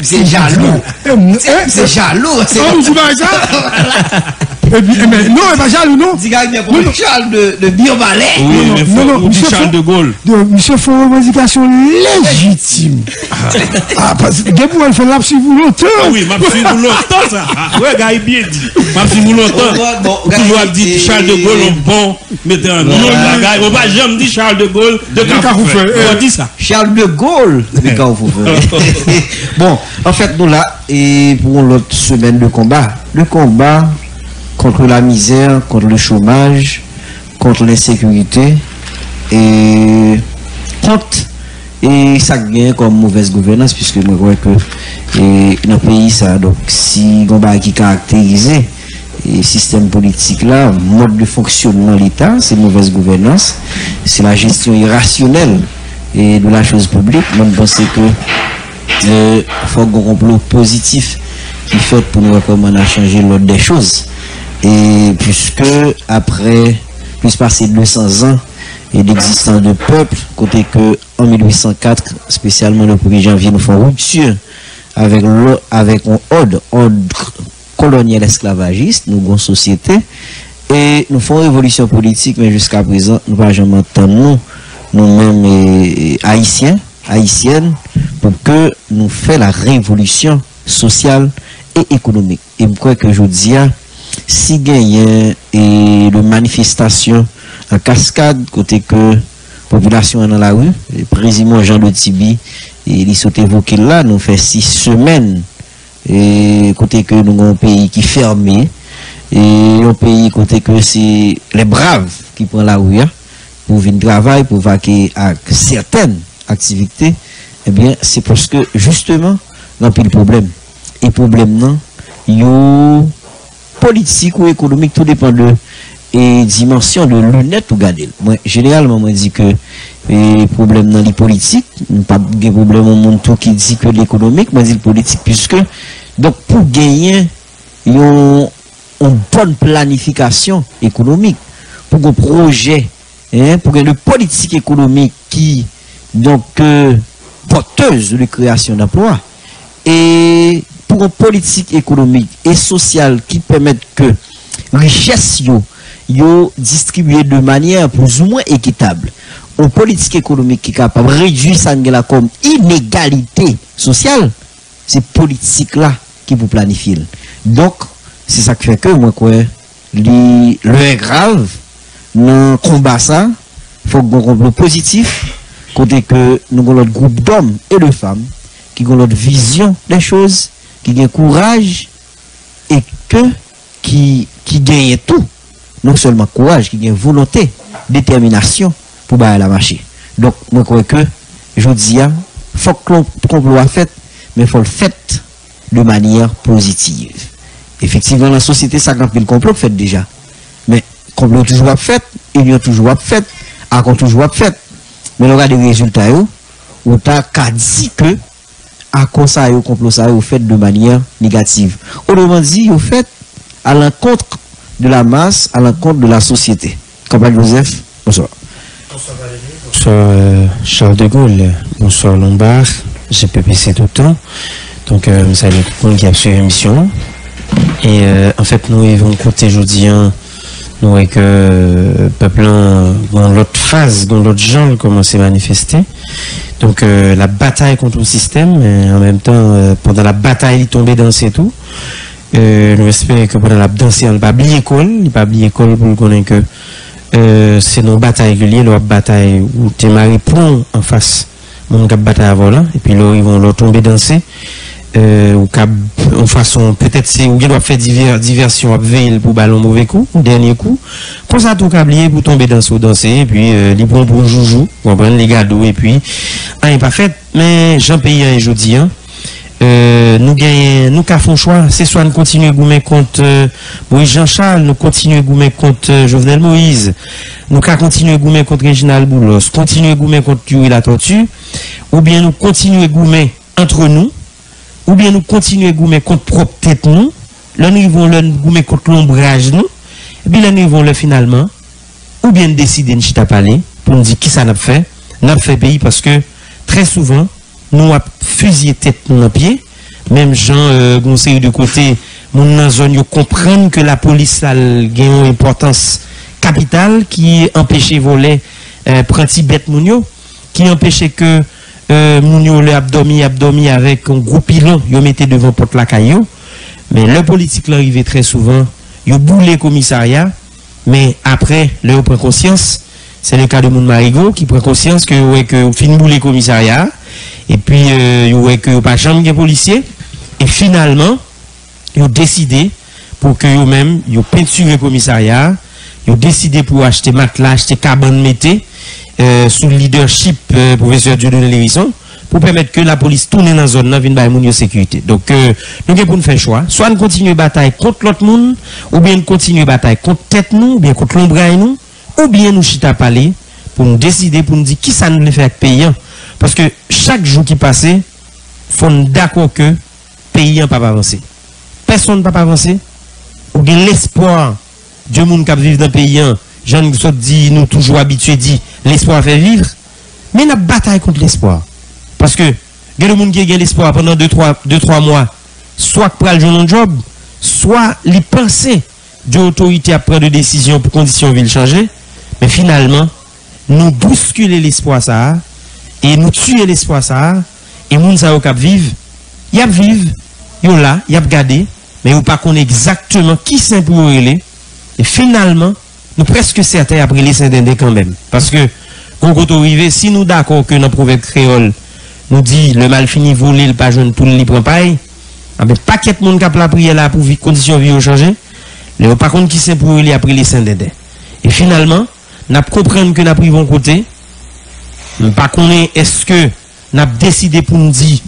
C'est jaloux. C'est jaloux. C'est ça. Et puis, mais non, pas jaloux, non. Dis gagner pour Charles de Biobalais. Oui, mais non, Charles de Gaulle. Monsieur faut une revendication légitime. Ah, parce que pour elle fait la psy pour longtemps. Oui, ma psy pour longtemps, ça. Ouais, gars, il bien dit. Ma psy pour longtemps. Toujours dit Charles de Gaulle, bon, mettez un nom, gars. On va jamais dire Charles de Gaulle de Carrefour. On dit ça. Charles de Gaulle de Carrefour. Bon, en fait, nous là, et pour l'autre semaine de combat, le combat contre la misère, contre le chômage, contre l'insécurité et contre et ça gagne comme mauvaise gouvernance puisque moi je crois que dans le pays ça donc si on va qui caractériser le système politique là, mode de fonctionnement de l'État, c'est mauvaise gouvernance, c'est la gestion irrationnelle et de la chose publique. Moi je pense que faut un complot positif qui fait pour nous recommander à changer l'ordre des choses. Et puisque après plus passer 200 ans et d'existence de peuple, côté que en 1804 spécialement le 1er janvier nous font rupture avec un ordre colonial esclavagiste, nous avons société et nous faisons révolution politique, mais jusqu'à présent nous n'avons jamais entendu nous-mêmes haïtiennes pour que nous fassions la révolution sociale et économique. Et je crois que je dis si gagne et de manifestation en cascade côté que population dans la rue, le président Jean de Tibi il s'est évoqué là, nous fait 6 semaines et côté que nous avons un pays qui fermé et un pays côté que c'est les braves qui prennent la rue pour venir travailler, pour vaquer à certaines activités. Eh bien c'est parce que justement dans le problème et problème non yo politique ou économique, tout dépend de et dimension de lunettes ou garder. Moi généralement moi dis que les problèmes dans les politiques, pas de problème au monde tout qui dit que l'économique, moi dis le politique puisque donc pour gagner une bonne planification économique, pour un projet pour une politique économique qui donc porteuse de création d'emplois et pour une politique économique et sociale qui permette que richesse yo distribuée de manière plus ou moins équitable. Une politique économique qui est capable de réduire ça comme inégalité sociale, c'est politique là qui vous planifie. Donc c'est ça qui fait que moi quoi le grave dans combat ça, faut qu'on complot positif côté que nous avons notre groupe d'hommes et de femmes qui ont notre vision des choses, qui gagne courage et qui gagne tout, non seulement courage, qui gagne volonté, détermination pour bailler la marché. Donc moi crois que je dis faut que le complot soit fait, mais faut le faire de manière positive. Effectivement la société ça quand le complot fait déjà, mais complot toujours fait, union toujours fait, accord toujours fait, mais le regard des résultats ou t'as qu'à dire que à quoi ça au complot ça au fait de manière négative. Autrement dit, au fait à l'encontre de la masse, à l'encontre de la société. Campagne Joseph, bonsoir. Bonsoir Charles de Gaulle, bonsoir Lombard, GPPC tout le temps. Donc salut tout le monde qui a suivi l'émission. Et en fait nous avons côté aujourd'hui nous avons que peuple dans l'autre phase, dans l'autre genre commence à manifester. Donc la bataille contre le système, et en même temps pendant la bataille il tombait dans c'est tout. Nous espérons que pendant la danse il pas oublier l'école pour connaître que c'est nos batailles régulières, la bataille où t'es marié plomb en face mon cap bataille avant là et puis là ils vont leur tomber danser ou cap en façon peut-être c'est où ils doivent faire diversion à veille pour ballon mauvais coup dernier coup comme ça tout câblier pour tomber danser et puis les bons pour joujou pour prendre les gâteaux et puis rien pas fait mais Jean Pays aujourd'hui nous gagnons nous qu'a font choix c'est soit nous continuer goumer contre Moïse Jean-Charles nous continuer goumer contre Jovenel Moïse nous qu'a continuer goumer contre Réginald Boulos continuer goumer contre Yuri la Tortue ou bien nous continuer goumer entre nous ou bien nous continuer goumer contre propre tête nous là nous vont le goumer contre l'ombrage nous et puis là nous vont le finalement ou bien décider de chita parler pour nous dire qui ça n'a fait pays parce que très souvent nous a fusillé tête dans pied, même gens conseil de côté, mon dans zone yo comprennent que la police a une importance capitale qui empêchait voler prenti bête moun yo, qui empêchait que moun yo le abdomi avec un gros pilon, yo mettait devant porte la caillou. Mais le politique l'arrivait très souvent, yo boule commissariat, mais après le prend conscience, c'est le cas de Moun Marigot qui prend conscience que fin boule commissariat et puis que pas chambre de policier et finalement ils ont décidé pour que eux même ils peinture le commissariat, ils ont décidé pour acheter matelas, acheter cabane mété sous le leadership professeur Dieudonné Lérisson pour permettre que la police tourne dans la zone là vienne ba moun yo sécurité. Donc nous avons pour nous faire choix, soit nous continuer bataille contre l'autre monde ou bien nous continuer bataille contre tête nous ou bien contre l'ombre nous ou bien nous chita parler pour nous décider pour nous dire qui ça nous le fait avec paysan parce que chaque jour qui passe faut d'accord que paysan pas avancer. Personne ne peut pas avancer. Ou bien l'espoir Dieu moun qui vivre dans paysan, Jean nous dit nous toujours habitués dit l'espoir fait vivre mais nous bataille contre l'espoir. Parce que il y a des gens qui ont l'espoir pendant 2-3 mois, soit pour le jour job, soit les penser de l'autorité à prendre des décisions pour conditions ville changer, mais finalement, nous bousculer l'espoir ça, et nous tuer l'espoir ça, et les gens qui vivent, ils vivent, ils là, ils regardent, mais ils ne pas connaître exactement qui c'est pour eux. Et finalement, nous presque certains après les Saint-Dendé quand même. Parce que, quand on arrive, si nous d'accord que dans le proverbe créole, nous dit le mal fini voler, le pas jeune tout le libre paille, avec paquet de monde qui a la prière là pour conditions de vie changer, mais par contre qui c'est pour eux après les Saint-Dendé. Et finalement, nous comprenons que nous pris côté, pas connaît est-ce que nous avons décidé pour nous dire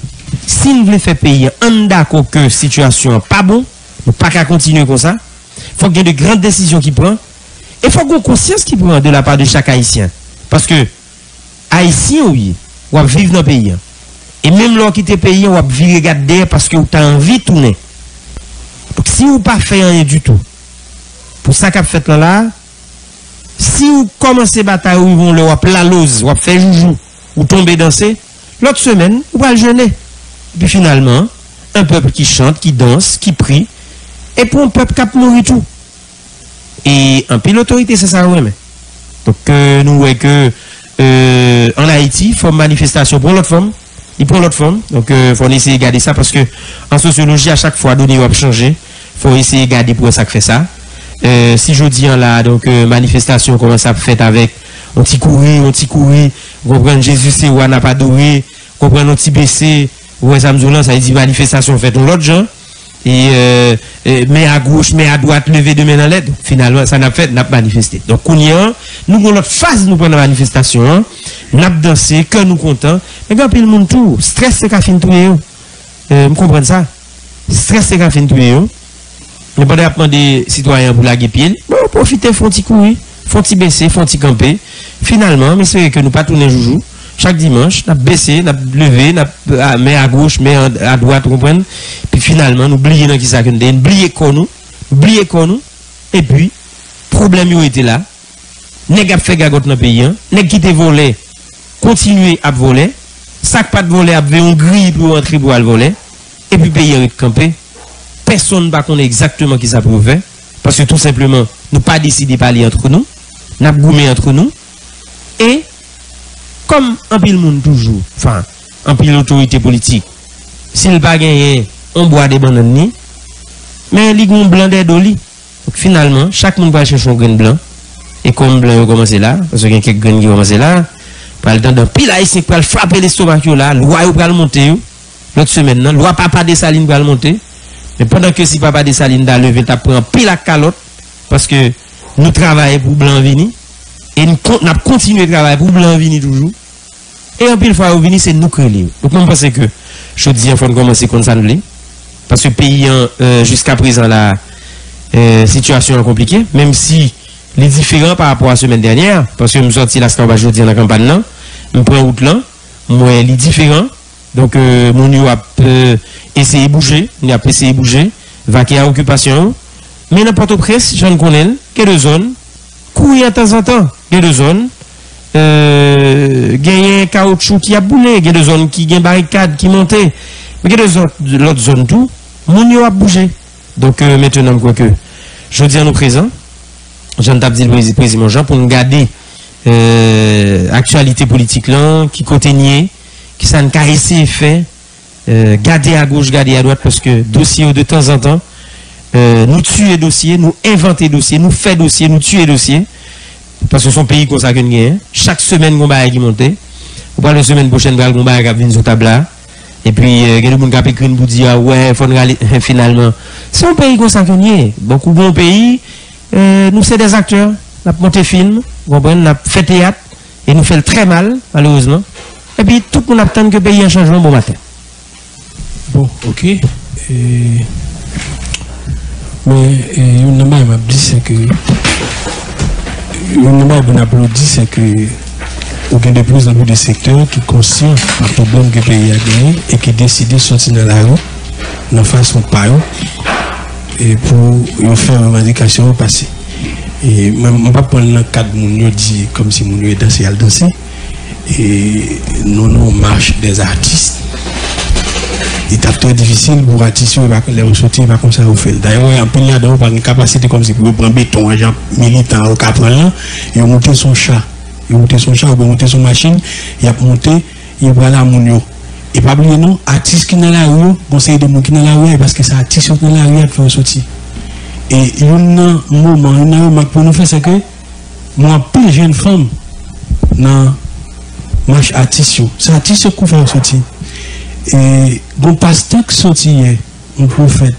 si nous voulons faire payer un d'accord que situation n'est pas bon, nous pas qu'à continuer comme ça. Il faut qu'il y ait de grandes décisions qui prennent. Et il faut qu'on ait conscience qui prend de la part de chaque Haïtien. Parce que Haïtien, oui, on va vivre dans le pays. Et même lorsque tu es payé, on va vivre regarder parce que tu as envie de tourner. Donc si vous pas fait rien du tout, pour ça qu'a fait là, si vous commencez à bataille, vous vont le la lose, vous faire joujou, ou tomber danser, l'autre semaine, vous allez jeûner. Et puis finalement, un peuple qui chante, qui danse, qui prie, et pour un peuple qui a mouru tout. Et en puis l'autorité, c'est ça, oui, mais. Donc nous voyons que en Haïti, il faut une manifestation pour l'autre forme. Il prend l'autre forme. Donc il faut essayer de garder ça parce que en sociologie, à chaque fois, données va changer. Il faut essayer de garder pour ça que fait ça. Si je dis là, donc manifestation commence à faire avec un petit courir, comprendre Jésus c'est ou n'a pas adoré, comprendre un petit baissé, ou ça dit manifestation fait dans l'autre genre. Et mais à gauche, mais à droite, lever de main dans l'aide. Finalement, ça n'a fait, n'a pas manifesté. Donc, nous avons notre phase, nous prenons la manifestation, nous avons dansé, que nous contents. Mais quand il y a le monde tout, stress, c'est qu'à fin de tout. Vous comprenez ça? Stress, c'est qu'à fin de tout. Mais pendant que des citoyens pour la guépile, bon, profitez, font petit courir, font petit baisser, font petit camper. Finalement, mais c'est que nous pas tourner joujou. Chaque dimanche, nous avons baissé, nous avons levé, nous avons mis à gauche, mais à droite, vous comprenez? Puis finalement, nous oublions dans qui ça que nous oublions, et puis, problème yo était là. Nèg a fait gagote dans le pays, nèg qui te volé, continuer à voler, sac pas de voler, a un grille pour entrer pour aller voler, et puis pays est campé. Personne ne connaît exactement qui ça peut faire, parce que tout simplement, nous pas décidé de parler entre nous, nous avons goumé entre nous, et comme un pile monde toujours, enfin, un pile autorité politique, s'il pas gagné, on boit des bananes, mais il y a un blanc d'aide au lit. Donc finalement, chaque monde va chercher un grain blanc, et comme blanc commence là, parce qu'il y a quelques grains qui commencent là, pour le temps d'un pile haïtien pour frapper l'estomac là, loi pour le monter, l'autre semaine, loi papa des salines pour le monter, mais pendant que si papa des salines d'a levé, t'as pris un pile à calotte, parce que nous travaillons pour blanc vini, et nous continuons de travailler pour blanc vini toujours. Et en pile fois, au vini, c'est nous créer. Donc, on pense que, je dis, il faut commencer comme ça, parce que le pays, jusqu'à présent, la situation est compliquée, même si les différents par rapport à la semaine dernière, parce que je me suis sorti là, ce qu'on va dire dans la campagne là, je prends route là, moi, les différents, donc, mon a essayé de bouger, on a essayé de bouger, vaquer à occupation, mais n'importe où presse, j'en connais, quelques zones, courir de temps en temps, quelques zones, gagné caoutchouc qui a boulé, il y a des zones qui ont barricades qui montent, mais il y a des autres zones tout, mon yo a bougé. Donc maintenant, quoi que, je dis à nos présents, j'en tape dit le président Jean pour nous garder actualité politique là, qui côté nier, qui ça ne caresse fait, garder à gauche, garder à droite, parce que dossier de temps en temps, nous tuer dossier, nous inventer dossier, nous faire dossier, nous tuer dossier. Parce que son pays comme ça que nous gagnons. Chaque semaine, on va qui monte. Ou pas la semaine prochaine, on va venir sur table là. Et puis, il y a des gens qui écrit pour dire, ouais, il faut aller finalement. C'est un pays comme ça que nous gagnons. Beaucoup de bons pays, nous sommes des acteurs. Nous avons monté film, nous avons fait théâtre. Et nous faisons très mal, malheureusement. Et puis, tout le monde attend que le pays ait un changement bon matin. Bon, ok. Mais, une m'a dit, c'est que. Une m'a applaudi, c'est que. Il y a de plus en plus de secteurs qui sont conscients du problème que le pays a gagné et qui décident de sortir dans la rue, de façon pas et pour faire une revendication au passé. Et je ne vais pas prendre le cadre de mon dit comme si mon est dansé à danser. Et nous marche des artistes. Il est très difficile pour artistes les ressortir pas comme ça au fait. D'ailleurs, il y a un peu là-dedans par une capacité comme si pour prendre béton, un genre militant au cap là, et monter son chat. Il a monté son chat, il a monté son machine, il a monté, il va là mon et pas oublier non, artiste qui dans la rue, conseiller de monde qui dans la rue parce que c'est artiste dans la rue qui fait sortir. Et il y a un moment, une remarque pour nous faire c'est que moi plus jeune femme dans marche artiste, c'est artiste qui fait sortir. Et bon pasteur qui sorti hier, un prophète.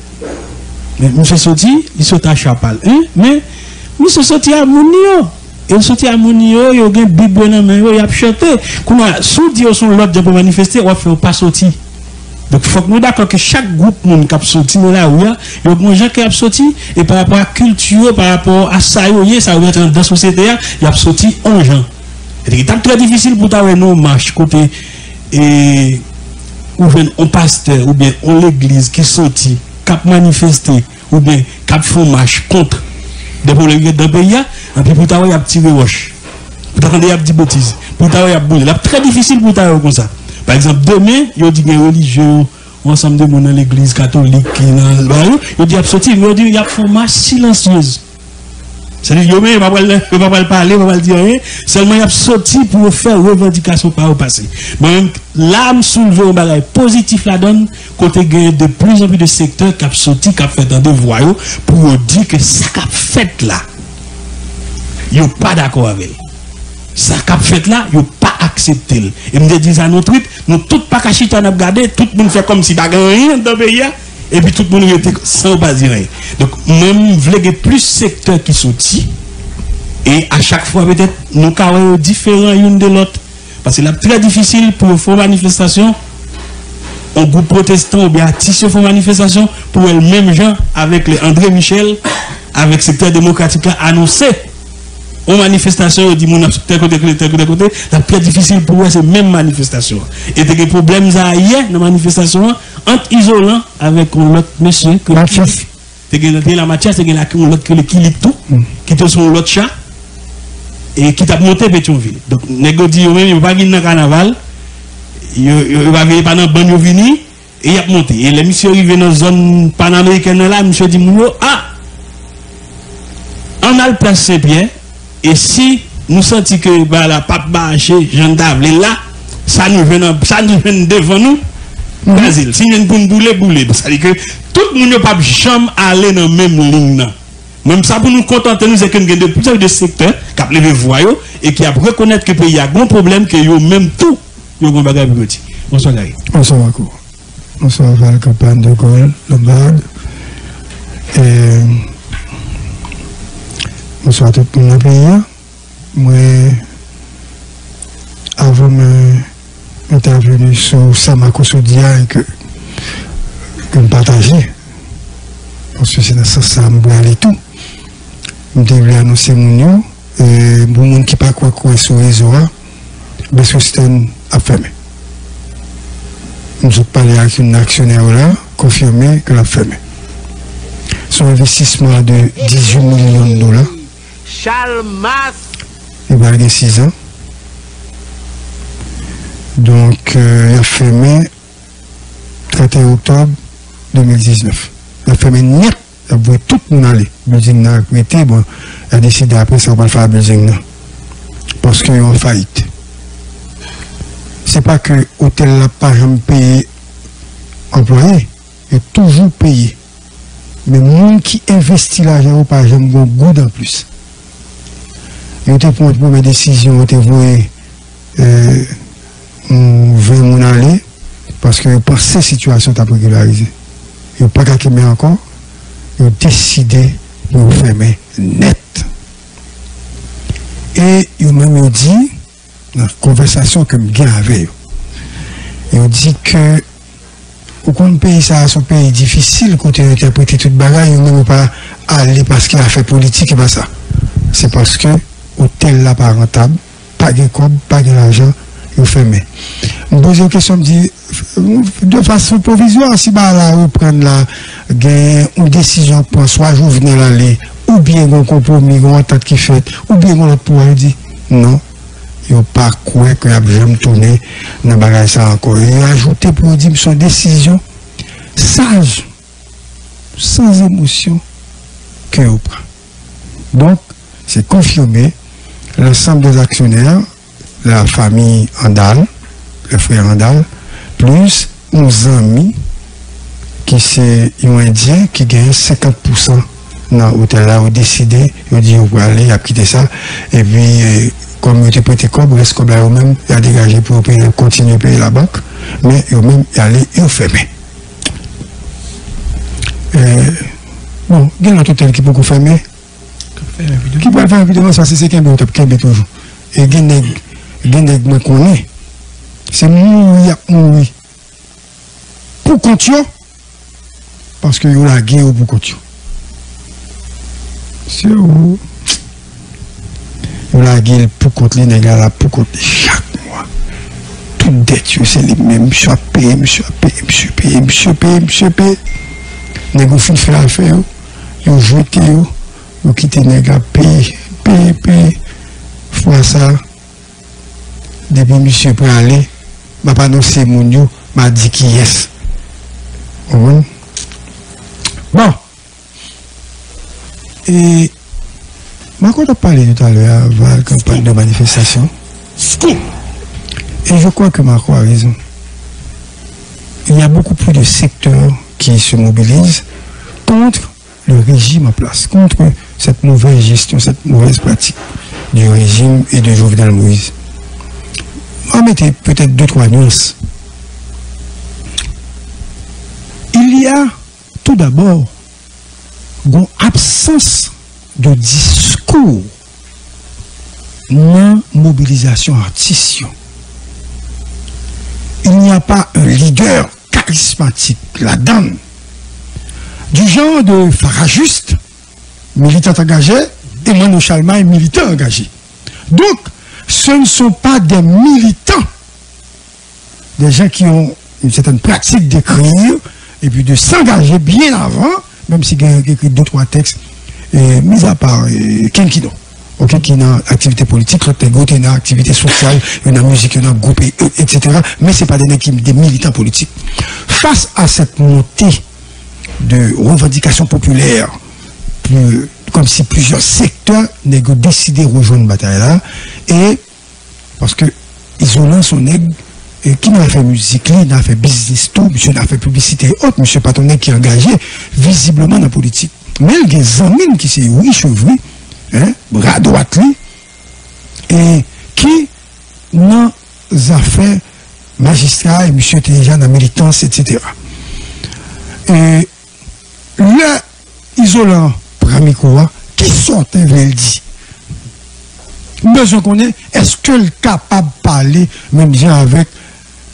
Mais monsieur sorti, il saute à Chapal, hein? Mais monsieur sorti à Mounio. Il sorti à Mounio, il a une Bible dans main, il a chanté. Comment sous dire son l'autre pour manifester, on va faire pas sortir. Donc il faut que nous d'accord que chaque groupe monde qui a sorti dans la rue, il y a des gens qui a sorti et par rapport à la culture, par rapport à ça, ça va être dans la société, il a sorti en gens. C'est très difficile pour t'avoir nos marches côté et ou bien on pasteur ou bien on l'église qui sorti, qui a manifesté ou bien qui a fait marche contre des problèmes dans le pays, et puis pour t'avoir il y a petit roche. Pour t'avoir il y a petit bêtise. Pour t'avoir il y a boule. C'est très difficile pour t'avoir comme ça. Par exemple, demain, il y a des religieux, ensemble de monde dans l'église catholique, qui dans le barreau, il y a des sortis, il y a une marche silencieuse. C'est-à-dire, il ne va pas parler, il ne va pas dire rien. Seulement, il y a sorti pour faire revendication par le passé. Mais là, je soulève un bagage positif là-dedans, côté de plus en plus de secteurs qui ont sorti, qui ont fait dans des voyous, pour dire que ça qu'a fait là, ils ne sont pas d'accord avec. Ça qu'a fait là, ils n'ont pas accepté. Et me disent à notre trip, nous tous pas cachés, on a regardé, tout le monde fait comme si il n'y avait rien dans le pays. Et puis tout le monde était sans base rien. Donc, même, je voulais plus de secteurs qui sont et à chaque fois, peut-être, nous sommes différents l'une de l'autre. Parce que c'est très difficile pour faire manifestation. Un groupe protestant ou bien artiste faire manifestation pour le même gens avec les André Michel, avec le secteur démocratique là, annoncer une manifestation, on dit mon tel côté, c'est très difficile pour eux, c'est même manifestation. Et des problèmes hier dans la manifestation entre isolant avec l'autre monsieur que Mathias. La Mathias, c'est l'autre que l'équilibre tout, qui est sur l'autre chat et qui t'a monté Pétionville. Donc, négo dit, il ne va pas venir dans le carnaval, il va venir pendant le banyo vini et il a monté. Et les messieurs arrivent dans la zone panaméricaine là, monsieur dit, ah, on a le place Saint-Pierre. Et si nous sentons que bah, la pape bâché, Jean Davle là, ça nous vient devant nous, Basile. Si nous voulons bouler, ça veut dire que tout le monde ne peut pas jamais aller dans la même ligne. Même ça, pour nous contenter, nous, c'est que nous avons de plus en plus de secteurs qui ont levé voyou et qui ont reconnaître que le pays a un bon problème, que yo même tout, il y a un bagage petit. Bonsoir, Gary. Bonsoir, Marco. Bonsoir, la campagne de Gaulle, Lombard. Bonsoir tout le monde dans le pays. Moi, avant d'intervenir sur Samako Sodia et que je partageais, parce que c'est dans ce sens que je voulais aller tout. Je voulais annoncer mon nom, et pour les gens qui ne sont pas quoi sur les réseaux, le système a fermé. Nous avons parlé avec un actionnaire là, confirmé que l'a fermé. Son investissement de 18 millions de dollars. Il va avoir 6 ans. Donc, il a fermé 31 octobre 2019. Il a fermé net. Il a voué tout le monde aller. Le building n'a pas été. Bon, il a décidé après ça, on va le faire le building. Parce qu'il est en faillite. C'est pas que l'hôtel n'a pas jamais payé employé. Il est toujours payé. Mais le monde qui investit l'argent n'a pas jamais un goût en plus. Il a été pour une première décision, il a été voué. On veut mon aller parce que pour ces situations t'as régularisé. Il n'y a pas qu'à mettre encore. Ils ont décidé de vous fermer net. Et ils ont même dit, dans la conversation que je avec ils ont dit que aucun pays, ça son pays difficile, côté interpréter toute bagarre, ils n'ont même pas aller parce qu'il a fait politique et pas ça. C'est parce que l'hôtel là pas rentable, pas de cob, pas de l'argent. Vous fermez. Je me pose une question, je dis, de façon provisoire, si là, vous prenez une décision pour soit je venais aller, ou bien un compromis, une entente qui fait, ou bien un autre pouvoir, dit, non, il n'y a pas quoi que je vais me tourner dans le bagage ça encore. Il a ajouté pour dire son décision sage, sans émotion, que vous prenez. Donc, c'est confirmé, l'ensemble des actionnaires, la famille Andal, le frère Andal, plus 11 amis qui c'est un Indien qui gagne 50% dans l'hôtel là, ont décidé, ils ont dit on va aller, ils ont quitté ça, et puis comme ils étaient prêtés comme, reste comme là eux-mêmes, ils ont dégagé pour continuer à payer la banque, mais eux-mêmes ils allaient, ils ont fermé. Bon, il y a un hôtel qui peut beaucoup fermer. Qui peut faire une vidéo, ça c'est ce qui est toujours. Et il y a gens qui connaissent, c'est mourir. Pour continuer, parce que vous avez guerre pour continuer. C'est où vous avez guerre pour continuer, les gars là, pour continuer chaque mois. Tout dette, c'est les mêmes, monsieur payé. Les gars fin fait l'affaire, ils ont jeté, ils ont quitté les gars, paye. Fois ça. Depuis monsieur pour aller, m'a pas annoncé mon yo, m'a dit qui est. Bon. Et m'a quand on parlé tout à l'heure avant la campagne de manifestation. Et je crois que Marco a raison. Il y a beaucoup plus de secteurs qui se mobilisent contre le régime en place, contre cette mauvaise gestion, cette mauvaise pratique du régime et de Jovenel Moïse. On mettait peut-être 2-3 nuances. Il y a tout d'abord une absence de discours dans la mobilisation artistique. Il n'y a pas un leader charismatique là-dedans, du genre de Farajuste, militant engagé, et Mano Chalma, militant engagé. Donc, ce ne sont pas des militants, des gens qui ont une certaine pratique d'écrire et puis de s'engager bien avant, même si ils ont écrit 2-3 textes, mis à part Kenkino, qui est dans l'activité politique, l'autre est dans l'activité sociale, il y a dans la musique, il y a dans le groupe, etc. Mais ce n'est pas des militants politiques. Face à cette montée de revendications populaires, comme si plusieurs secteurs ont décidé de rejoindre la bataille là, et parce que isolant son aigle, qui n'a fait musique, il n'a fait business tout, monsieur n'a fait publicité et autres, monsieur Patonnet qui est engagé visiblement dans la politique. Mais il y a des amis qui sont oui, cheveux, bras droit, et qui dans les affaires magistrats, et monsieur était déjà dans la militance, etc. Et le isolant Pramikoa, qui sort un dit. Besoin qu'on est, est-ce qu'elle est capable de parler, même bien avec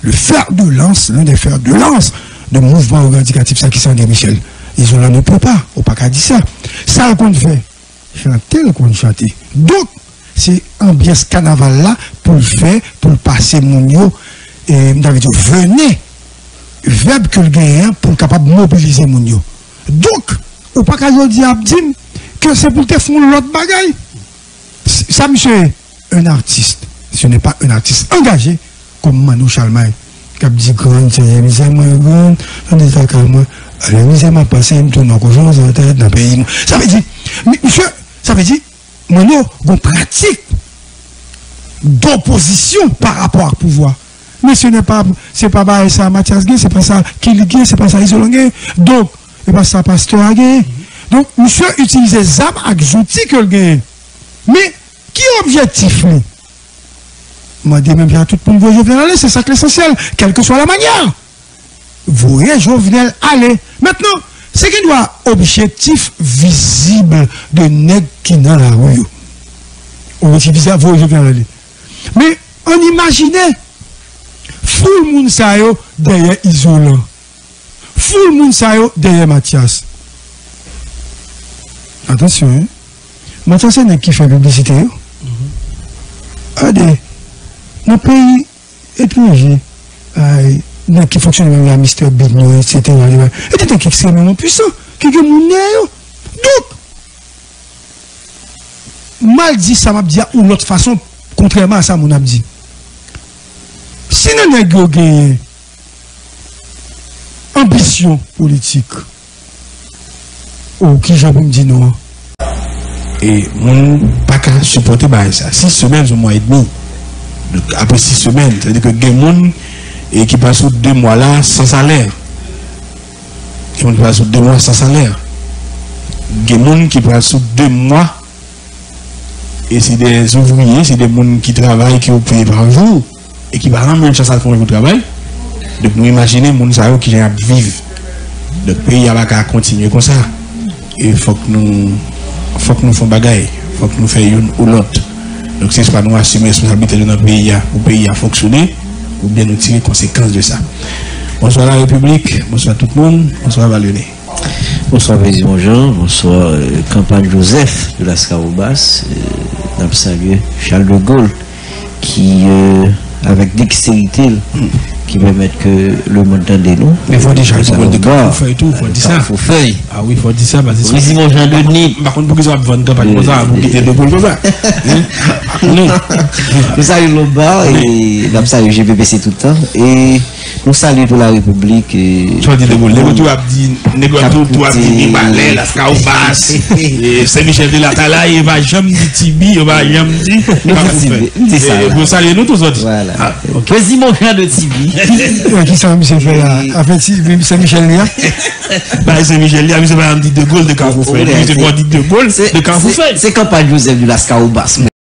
le fer de lance, l'un des fers de lance de mouvement revendicatif, ça qui s'en est Michel. Isolant ne peut pas, on pas qu'à dire ça. Ça qu'on fait, chanter, qu'on chante. Donc, c'est ambiance carnaval là pour le faire, pour le passer mon yo, et venez, verbe que le gagnant pour être capable de mobiliser mon yo. Donc, on pas qu'à dire que c'est pour te faire l'autre bagaille. Ça, monsieur, un artiste, ce n'est pas un artiste engagé, comme Manu Charlemagne, qui a dit grande, c'est la misère, moi, grande, on est à calme. La misère m'a passé, je me tourne en confiance dans le pays. Ça veut dire, monsieur, ça veut dire, moi, on pratique d'opposition par rapport au pouvoir. Mais ce n'est pas, c'est pas ça Mathias Gay, c'est pas ça Killy, c'est pas ça Isolon Gay. Donc, c'est pas ça Pasteur Gay. Donc, monsieur utilise les armes exotiques que le gagne. Mais, qui est objectif, lui? Moi, je dis même bien à tout le monde, vous Jovenel aller, c'est ça que l'essentiel, quelle que soit la manière. Vous voyez, Jovenel aller. Maintenant, c'est qu'il doit objectif visible de nègre qui dans la rue. Objectif visible, vous Jovenel aller. Mais, on imaginait, full moun sa yo derrière Isolant. Full moun sa yo derrière Mathias. Attention, hein. Mathias, c'est qui fait publicité. Regardez, dans le pays étranger, qui fonctionne même la Mr. Big, etc. Et c'est qui extrêmement puissant, qui est mon Donc, mal dit, ça m'a dit, ou l'autre façon, contrairement à ça, mon a dit. Si nous avons gagné ambition politique, ou qui j'ai me dit non. Et mon pas qu'à supporter ça. 6 semaines ou mois et demi. Donc, après 6 semaines, c'est-à-dire que il y a des gens qui passent 2 mois là sans salaire. Qui passent 2 mois sans salaire. Il y a des gens qui passent 2 mois et c'est des ouvriers, c'est des gens qui travaillent, qui ont payé par jour et qui ne vont même chance à faire le travail. Donc nous imaginons les gens qui vivent. Donc le pays va continuer comme ça. Et il faut que nous fassions bagaille, il faut que nous fassions une ou l'autre. Donc c'est pas nous assumer la responsabilité de notre pays, pour le pays à fonctionner, ou bien nous tirer les conséquences de ça. Bonsoir la République, bonsoir tout le monde, bonsoir Valérie. Bonsoir Président Jean, bonsoir Campagne Joseph de la Scaobas. Nous saluons Charles de Gaulle qui, avec dextérité, qui permet que le monde entende nous. Mais il faut dire Charles de Gaulle de Carrefour et tout, il faut dire ça. Ah oui, il faut dire ça. Président Jean Denis. Par contre, pourquoi ça va vendre campagne comme ça, vous quittez de Gaulle comme ça? Nous saluons Lombard et nous saluons GPPC tout le temps. Et nous saluons pour la République. Tu vas dire de Gaulle, tu as dit Balais, la Scaobas, Saint-Michel de la Talaye, il va jamais dire Tibi, il va jamais dire. Vous saluez nous tous autres. Voilà. Président Jean de Tibi. Qui Saint-Michel fait là? Avec Saint-Michel là? Saint-Michel là, mais c'est pas un dit de Gaulle de Carrefour. C'est pas dit de Gaulle de Carrefour. C'est Campagne Joseph de la Scaobas.